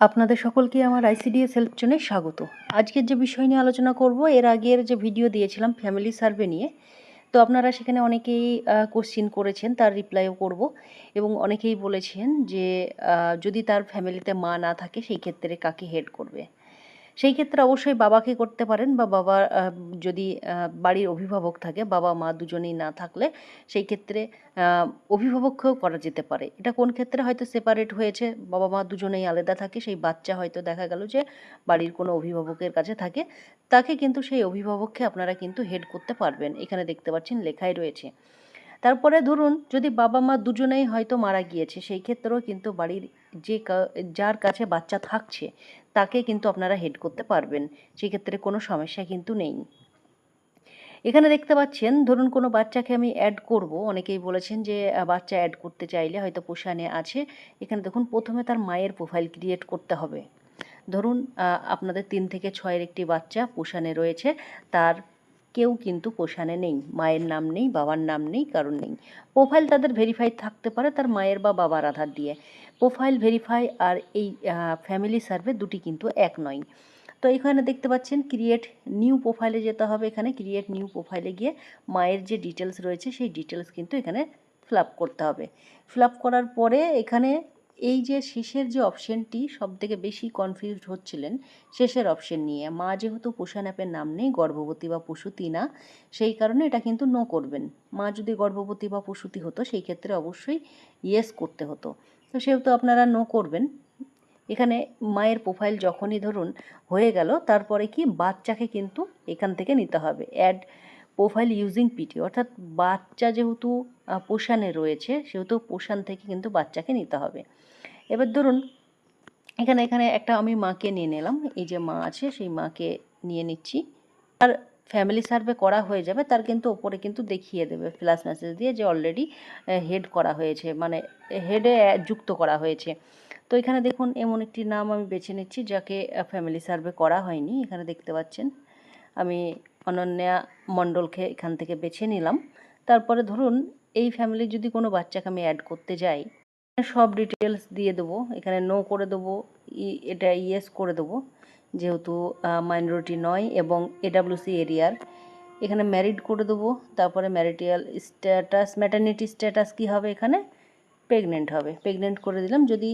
আপনাদের সকলকে আমার আইসিডিএস হেল্প জোনে স্বাগত। আজকের যে বিষয় নিয়ে আলোচনা করব, এর আগের যে ভিডিও দিয়েছিলাম ফ্যামিলি সার্ভে নিয়ে, তো আপনারা সেখানে অনেকেই কোশ্চিন করেছেন, তার রিপ্লাইও করব। এবং অনেকেই বলেছেন যে যদি তার ফ্যামিলিতে মা না থাকে সেই ক্ষেত্রে কাকে হেড করবে। সেই ক্ষেত্রে অবশ্যই বাবাকে করতে পারেন, বা বাবা যদি বাড়ির অভিভাবক থাকে, বাবা মা দুজনেই না থাকলে সেই ক্ষেত্রে অভিভাবককেও করা যেতে পারে। এটা কোন ক্ষেত্রে হয়তো সেপারেট হয়েছে, বাবা মা দুজনেই আলাদা থাকে, সেই বাচ্চা হয়তো দেখা গেল যে বাড়ির কোনো অভিভাবকের কাছে থাকে, তাকে কিন্তু সেই অভিভাবককে আপনারা কিন্তু হেড করতে পারবেন। এখানে দেখতে পাচ্ছেন লেখাই রয়েছে। তারপরে ধরুন যদি বাবা মা দুজনেই হয়তো মারা গিয়েছে, সেই ক্ষেত্রেও কিন্তু বাড়ির যার কাছে বাচ্চা থাকছে তাকে কিন্তু আপনারা হেড করতে পারবেন, সেক্ষেত্রে কোনো সমস্যা কিন্তু নেই। এখানে দেখতে পাচ্ছেন ধরুন কোনো বাচ্চাকে আমি অ্যাড করব, অনেকেই বলেছেন যে বাচ্চা অ্যাড করতে চাইলে হয়তো পোষানে আছে। এখানে দেখুন প্রথমে তার মায়ের প্রোফাইল ক্রিয়েট করতে হবে। ধরুন আপনাদের 3 থেকে 6-এর একটি বাচ্চা পোষানে রয়েছে, তার কেউ কিন্তু পোষানে নেই, মায়ের নাম নেই, বাবার নাম নেই, কারণ নেই। প্রোফাইল তাদের ভেরিফাই থাকতে পারে তার মায়ের বা বাবার আধার দিয়ে। প্রোফাইল ভেরিফাই আর এই ফ্যামিলি সার্ভে দুটি কিন্তু এক নয়। তো এখানে দেখতে পাচ্ছেন ক্রিয়েট নিউ প্রোফাইলে যেতে হবে। এখানে ক্রিয়েট নিউ প্রোফাইলে গিয়ে মায়ের যে ডিটেলস রয়েছে সেই ডিটেলস কিন্তু এখানে ফিল আপ করতে হবে। ফিল আপ করার পরে এখানে এই যে শেষের যে অপশানটি সবথেকে বেশি কনফিউজড হচ্ছিলেন, শেষের অপশান নিয়ে, মা যেহেতু পোষণ অ্যাপের নাম নেই, গর্ভবতী বা প্রসূতি না, সেই কারণে এটা কিন্তু নো করবেন। মা যদি গর্ভবতী বা প্রসূতি হতো সেই ক্ষেত্রে অবশ্যই ইয়েস করতে হতো, তো সেহেতু আপনারা নো করবেন। এখানে মায়ের প্রোফাইল যখনই ধরুন হয়ে গেল, তারপরে কি বাচ্চাকে কিন্তু এখান থেকে নিতে হবে অ্যাড প্রোফাইল ইউজিং পিটি, অর্থাৎ বাচ্চা যেহেতু পোষণে রয়েছে সেহেতু পোষণ থেকে কিন্তু বাচ্চাকে নিতে হবে। এবার ধরুন এখানে এখানে একটা আমি মাকে নিয়ে নিলাম, এই যে মা আছে সেই মাকে নিয়ে নিচ্ছি। আর ফ্যামিলি সার্ভে করা হয়ে যাবে, তার কিন্তু ওপরে কিন্তু দেখিয়ে দেবে ফ্ল্যাশ মেসেজ দিয়ে যে অলরেডি হেড করা হয়েছে, মানে হেডে যুক্ত করা হয়েছে। তো এখানে দেখুন এমন একটি নাম আমি বেছে নিচ্ছি যাকে ফ্যামিলি সার্ভে করা হয়নি। এখানে দেখতে পাচ্ছেন আমি অনন্যা মণ্ডলকে এখান থেকে বেছে নিলাম। তারপরে ধরুন এই ফ্যামিলির যদি কোনো বাচ্চাকে আমি অ্যাড করতে যাই, সব ডিটেলস দিয়ে দেবো। এখানে নো করে দেবো, এটা ইয়েস করে দেবো যেহেতু মাইনরিটি নয় এবং এডাব্লিউসি এরিয়ার। এখানে ম্যারিড করে দেবো। তারপরে ম্যারিটাল স্ট্যাটাস, ম্যাটারনিটি স্ট্যাটাস কী হবে, এখানে প্রেগনেন্ট হবে, প্রেগনেন্ট করে দিলাম। যদি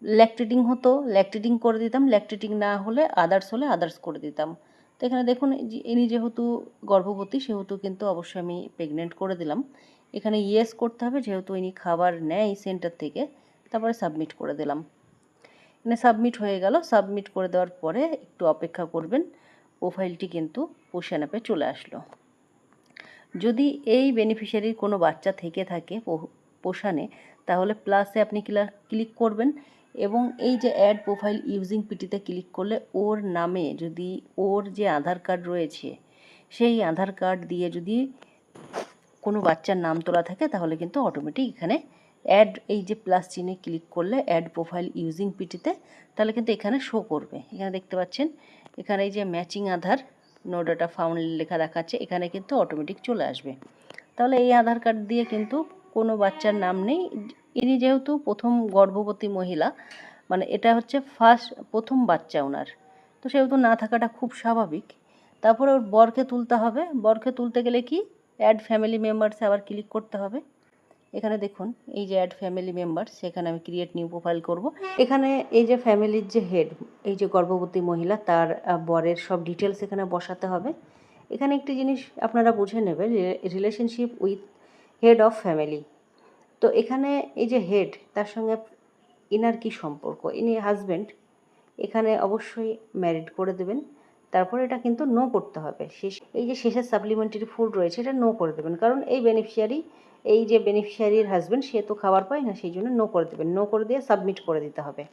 ল্যাকটেটিং হতো ল্যাকটেটিং করে দিতাম, ল্যাকটেটিং না হলে আদার্স হলে আদার্স করে দিতাম। তো এখানে দেখুন ইনি যেহেতু গর্ভবতী সেহেতু কিন্তু অবশ্যই আমি প্রেগনেন্ট করে দিলাম। এখানে ইয়েস করতে হবে যেহেতু ইনি খাবার নেয় সেন্টার থেকে। তারপরে সাবমিট করে দিলাম। এখানে সাবমিট হয়ে গেল। সাবমিট করে দেওয়ার পরে একটু অপেক্ষা করবেন, প্রোফাইলটি কিন্তু পোষণ অ্যাপে চলে আসলো। যদি এই বেনিফিশিয়ারির কোনো বাচ্চা থেকে থাকে পোষণে, তাহলে প্লাসে আপনি ক্লিক করবেন এবং এই যে অ্যাড প্রোফাইল ইউজিং পিটিতে ক্লিক করলে ওর নামে যদি ওর যে আধার কার্ড রয়েছে সেই আধার কার্ড দিয়ে যদি কোনো বাচ্চার নাম তোলা থাকে তাহলে কিন্তু অটোমেটিক এখানে অ্যাড, এই যে প্লাস চিহ্নে ক্লিক করলে অ্যাড প্রোফাইল ইউজিং পিটিতে, তাহলে কিন্তু এখানে শো করবে। এখানে দেখতে পাচ্ছেন এখানে এই যে ম্যাচিং আধার নো ডাটা ফাউন্ড লেখা দেখাচ্ছে, এখানে কিন্তু অটোমেটিক চলে আসবে। তাহলে এই আধার কার্ড দিয়ে কিন্তু কোনো বাচ্চার নাম নেই। ইনি যেহেতু প্রথম গর্ভবতী মহিলা, মানে এটা হচ্ছে প্রথম বাচ্চা ওনার, তো সেহেতু না থাকাটা খুব স্বাভাবিক। তারপরে ওর বরকে তুলতে হবে। বরকে তুলতে গেলে কি অ্যাড ফ্যামিলি মেম্বার্সে আবার ক্লিক করতে হবে। এখানে দেখুন এই যে অ্যাড ফ্যামিলি মেম্বার্স, সেখানে আমি ক্রিয়েট নিউ প্রোফাইল করব। এখানে এই যে ফ্যামিলির যে হেড, এই যে গর্ভবতী মহিলা, তার বরের সব ডিটেলস এখানে বসাতে হবে। এখানে একটি জিনিস আপনারা বুঝে নেবেন, relationship with head of family. তো এখানে এই যে হেড, তার সঙ্গে ইনার কি সম্পর্ক, ইনি হাজব্যান্ড, এখানে অবশ্যই ম্যারিড করে দেবেন। তারপর এটা কিন্তু নো করতে হবে। এই যে শেষের সাপ্লিমেন্টারি ফুড রয়েছে এটা নো করে দেবেন, কারণ এই যে বেনিফিশিয়ারির হাজব্যান্ড সে তো খাবার পায় না, সেই জন্য নো করে দেবেন। নো করে দিয়ে সাবমিট করে দিতে হবে।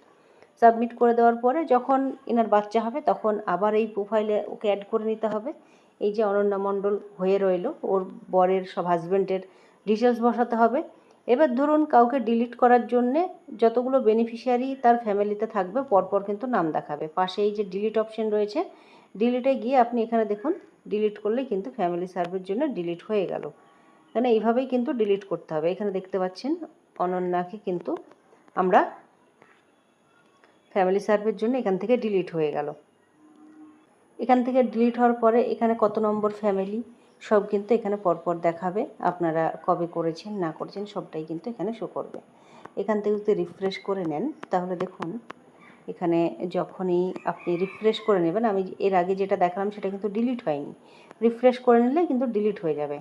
সাবমিট করে দেওয়ার পরে যখন এনার বাচ্চা হবে তখন আবার এই প্রোফাইলে ওকে অ্যাড করে নিতে হবে। এই যে অনন্যা মণ্ডল হয়ে রইল, ওর বরের সব হাজব্যান্ডের ডিটেলস বসাতে হবে। এবার ধরুন কাউকে ডিলিট করার জন্যে যতগুলো বেনিফিশিয়ারি তার ফ্যামিলিতে থাকবে পরপর কিন্তু নাম দেখাবে। পাশে এই যে ডিলিট অপশন রয়েছে, ডিলিটে গিয়ে আপনি এখানে দেখুন ডিলিট করলে কিন্তু ফ্যামিলি সার্ভের জন্য ডিলিট হয়ে গেল। এখানে এইভাবেই কিন্তু ডিলিট করতে হবে। এখানে দেখতে পাচ্ছেন অনন্যাকে কিন্তু আমরা ফ্যামিলি সার্ভের জন্য এখান থেকে ডিলিট হয়ে গেল। এখান থেকে ডিলিট হওয়ার পরে এখানে কত নম্বর ফ্যামিলি সব কিন্তু এখানে পরপর দেখাবে, আপনারা কবে করেছেন না করেছেন সবটাই কিন্তু এখানে শো করবে। এখান থেকে যদি রিফ্রেশ করে নেন তাহলে দেখুন এখানে যখনই আপনি রিফ্রেশ করে নেবেন, আমি এর আগে যেটা দেখালাম সেটা কিন্তু ডিলিট হয়নি, রিফ্রেশ করে নিলে কিন্তু ডিলিট হয়ে যাবে।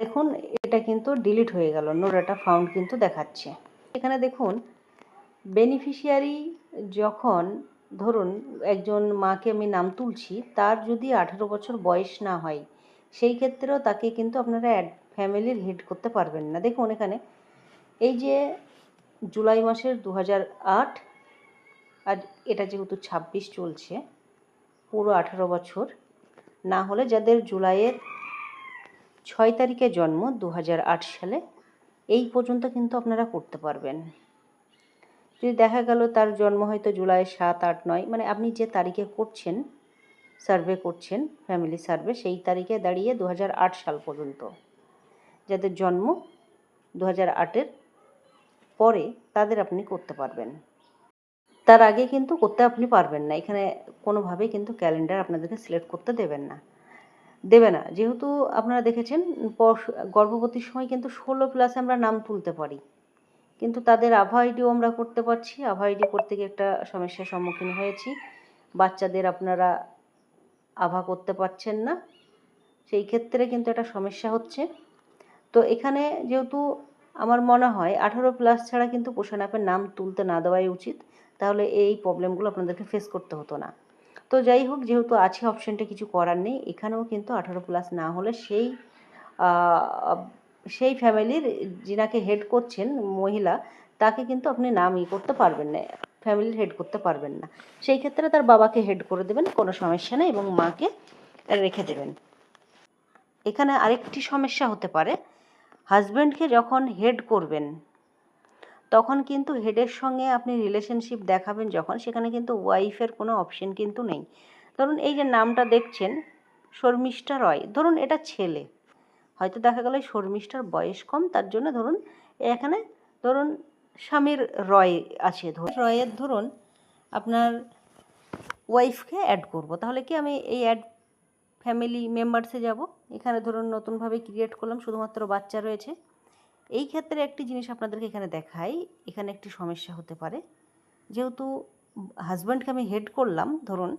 দেখুন এটা কিন্তু ডিলিট হয়ে গেল, নো ডাটা ফাউন্ড কিন্তু দেখাচ্ছে। এখানে দেখুন বেনিফিশিয়ারি যখন ধরুন একজন মাকে আমি নাম তুলছি, তার যদি 18 বছর বয়স না হয় সেই ক্ষেত্রেও তাকে কিন্তু আপনারা ফ্যামিলির হেড করতে পারবেন না। দেখুন এখানে এই যে জুলাই মাসের 2008, আর এটা যেহেতু 26 চলছে, পুরো 18 বছর না হলে যাদের জুলাইয়ের 6 তারিখে জন্ম 2008 সালে, এই পর্যন্ত কিন্তু আপনারা করতে পারবেন। যদি দেখা গেল তার জন্ম হয়তো জুলাই 7, 8, 9, মানে আপনি যে তারিখে করছেন সার্ভে করছেন ফ্যামিলি সার্ভে, সেই তারিখে দাঁড়িয়ে 2008 সাল পর্যন্ত যাদের জন্ম 2008-এর পরে তাদের আপনি করতে পারবেন। তার আগে কিন্তু করতে আপনি পারবেন না, এখানে কোনোভাবেই কিন্তু ক্যালেন্ডার আপনাদেরকে সিলেক্ট করতে দেবে না। যেহেতু আপনারা দেখেছেন গর্ভবতীর সময় কিন্তু 16+ আমরা নাম তুলতে পারি, কিন্তু তাদের আভা আইডিও আমরা করতে পারছি। আভা আইডি করতে গিয়ে একটা সমস্যার সম্মুখীন হয়েছি, বাচ্চাদের আপনারা আভা করতে পারছেন না, সেই ক্ষেত্রে কিন্তু একটা সমস্যা হচ্ছে। তো এখানে যেহেতু আমার মনে হয় 18+ ছাড়া কিন্তু পোষণ অ্যাপের নাম তুলতে না দেওয়াই উচিত, তাহলে এই প্রবলেমগুলো আপনাদেরকে ফেস করতে হতো না। তো যাই হোক, যেহেতু আছে অপশানটা, কিছু করার নেই। এখানেও কিন্তু 18+ না হলে সেই ফ্যামিলির যিনাকে হেড করছেন মহিলা, তাকে কিন্তু আপনি নাম করতে পারবেন না, ফ্যামিলির হেড করতে পারবেন না। সেই ক্ষেত্রে তার বাবাকে হেড করে দেবেন, কোনো সমস্যা নেই, এবং মাকে রেখে দেবেন। এখানে আরেকটি সমস্যা হতে পারে, হাজব্যান্ডকে যখন হেড করবেন তখন কিন্তু হেডের সঙ্গে আপনি রিলেশনশিপ দেখাবেন যখন, সেখানে কিন্তু ওয়াইফের কোনো অপশন কিন্তু নেই। ধরুন এই যে নামটা দেখছেন শর্মিষ্ঠা রয়, ধরুন এটা ছেলে, হয়তো দেখা গেল শর্মিষ্ঠার বয়স কম, তার জন্য ধরুন এখানে ধরুন স্বামীর রয় আছে, রয়ের ধরুন আপনার ওয়াইফকে অ্যাড করব, তাহলে কি আমি এই অ্যাড ফ্যামিলি মেম্বার্সে যাব, এখানে ধরুন নতুনভাবে ক্রিয়েট করলাম, শুধুমাত্র বাচ্চা রয়েছে। এই ক্ষেত্রে একটি জিনিস আপনাদেরকে এখানে দেখাই, এখানে একটি সমস্যা হতে পারে। যেহেতু হাজব্যান্ডকে আমি হেড করলাম ধরুন,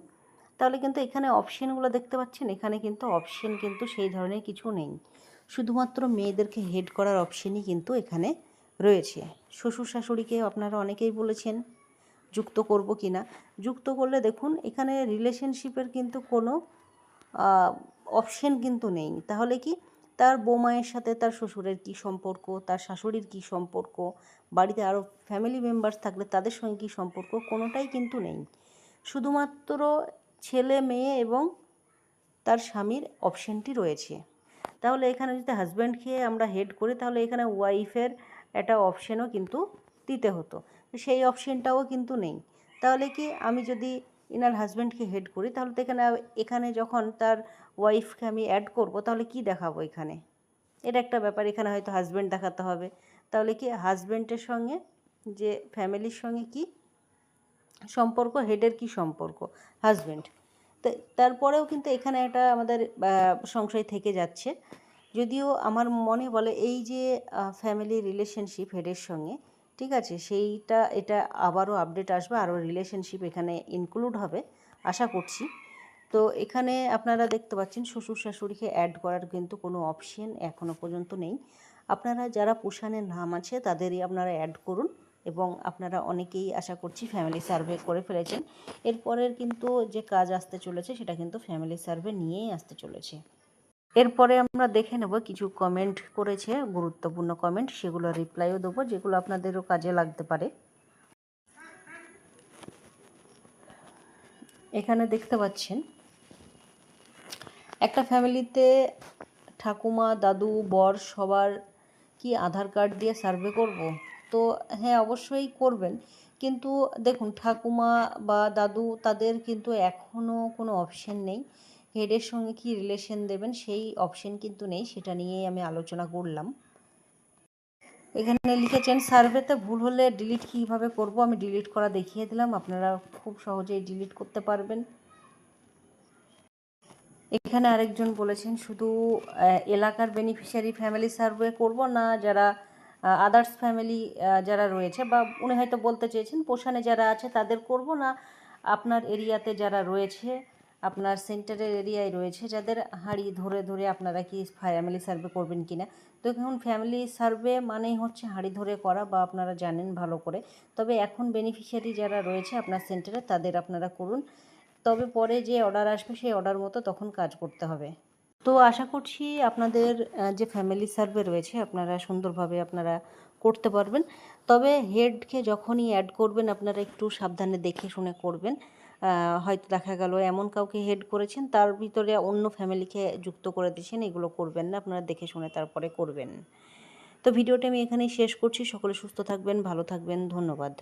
তাহলে কিন্তু এখানে অপশানগুলো দেখতে পাচ্ছেন, এখানে কিন্তু অপশান কিন্তু সেই ধরনের কিছু নেই, শুধুমাত্র মেয়েদেরকে হেড করার অপশানই কিন্তু এখানে রয়েছে। শ্বশুর শাশুড়িকে আপনারা অনেকেই বলেছেন যুক্ত করব কি না, যুক্ত করলে দেখুন এখানে রিলেশনশিপের কিন্তু কোনো অপশান কিন্তু নেই। তাহলে কি তার বৌমায়ের সাথে তার শ্বশুরের কী সম্পর্ক, তার শাশুড়ির কী সম্পর্ক, বাড়িতে আরও ফ্যামিলি মেম্বার্স থাকলে তাদের সঙ্গে কী সম্পর্ক, কোনোটাই কিন্তু নেই। শুধুমাত্র ছেলে মেয়ে এবং তার স্বামীর অপশানটি রয়েছে। তাহলে এখানে যদি হাজব্যান্ডকে আমরা হেড করি, তাহলে এখানে ওয়াইফের একটা অপশানও কিন্তু দিতে হতো, সেই অপশানটাও কিন্তু নেই। তাহলে কি আমি যদি ইনার হাজব্যান্ডকে হেড করি, তাহলে তো এখানে যখন তার ওয়াইফকে আমি অ্যাড করব, তাহলে কি দেখাবো এখানে, এটা একটা ব্যাপার। এখানে হয়তো হাজব্যান্ড দেখাতে হবে, তাহলে কি হাজব্যান্ডের সঙ্গে যে ফ্যামিলির সঙ্গে কি সম্পর্ক, হেডের কি সম্পর্ক, হাজব্যান্ড। তো তারপরেও কিন্তু এখানে একটা আমাদের সংশয় থেকে যাচ্ছে, যদিও আমার মনে বলে এই যে ফ্যামিলি রিলেশনশিপ হেডের সঙ্গে, ঠিক আছে, এটা আবারও আপডেট আসবে, আরও রিলেশনশিপ এখানে ইনক্লুড হবে আশা করছি। তো এখানে আপনারা দেখতে পাচ্ছেন শ্বশুর শাশুড়িকে অ্যাড করার কিন্তু কোনো অপশন এখনও পর্যন্ত নেই। আপনারা যারা পোষানের নাম আছে তাদেরই আপনারা অ্যাড করুন, এবং আপনারা অনেকেই আশা করছি ফ্যামিলি সার্ভে করে ফেলেছেন। এরপরের কিন্তু যে কাজ আসতে চলেছে সেটা কিন্তু ফ্যামিলি সার্ভে নিয়েই আসতে চলেছে। এরপরে আমরা দেখে নেব কিছু কমেন্ট করেছে, গুরুত্বপূর্ণ কমেন্ট, সেগুলো রিপ্লাইও দেবো, যেগুলো আপনাদেরও কাজে লাগতে পারে। এখানে দেখতে পাচ্ছেন একটা ফ্যামিলিতে ঠাকুমা, দাদু, বর সবার কি আধার কার্ড দিয়ে সার্ভে করব? তো হ্যাঁ, অবশ্যই করবেন, কিন্তু দেখুন ঠাকুমা বা দাদু তাদের কিন্তু এখনও কোনো অপশন নেই, হেডের সঙ্গে কি রিলেশন দেবেন সেই অপশন কিন্তু নেই, সেটা নিয়েই আমি আলোচনা করলাম। এখানে লিখেছেন সার্ভেতে ভুল হলে ডিলিট কীভাবে করব, আমি ডিলিট করা দেখিয়ে দিলাম, আপনারা খুব সহজেই ডিলিট করতে পারবেন। এখানে আরেকজন বলেছেন শুধু এলাকার বেনিফিশিয়ারি ফ্যামিলি সার্ভে করব না যারা আদার্স ফ্যামিলি যারা রয়েছে, বা উনি হয়তো বলতে চেয়েছেন পোষানে যারা আছে তাদের করব না আপনার এরিয়াতে যারা রয়েছে, আপনার সেন্টারের এরিয়ায় রয়েছে যাদের হাঁড়ি ধরে ধরে আপনারা কি ফ্যামিলি সার্ভে করবেন কি না। তো এখন ফ্যামিলি সার্ভে মানেই হচ্ছে হাঁড়ি ধরে করা, বা আপনারা জানেন ভালো করে। তবে এখন বেনিফিশিয়ারি যারা রয়েছে আপনার সেন্টারে তাদের আপনারা করুন, তবে পরে যে অর্ডার আসবে সেই অর্ডার মতো তখন কাজ করতে হবে। তো আশা করছি আপনাদের যে ফ্যামিলি সার্ভে রয়েছে আপনারা সুন্দরভাবে আপনারা করতে পারবেন। তবে হেডকে যখনই অ্যাড করবেন আপনারা একটু সাবধানে দেখে শুনে করবেন। হয়তো দেখা গেল এমন কাউকে হেড করেছেন তার ভিতরে অন্য ফ্যামিলিকে যুক্ত করে দিয়েছেন, এগুলো করবেন না, আপনারা দেখে শুনে তারপরে করবেন। তো ভিডিওটা আমি এখানেই শেষ করছি। সকলে সুস্থ থাকবেন, ভালো থাকবেন, ধন্যবাদ।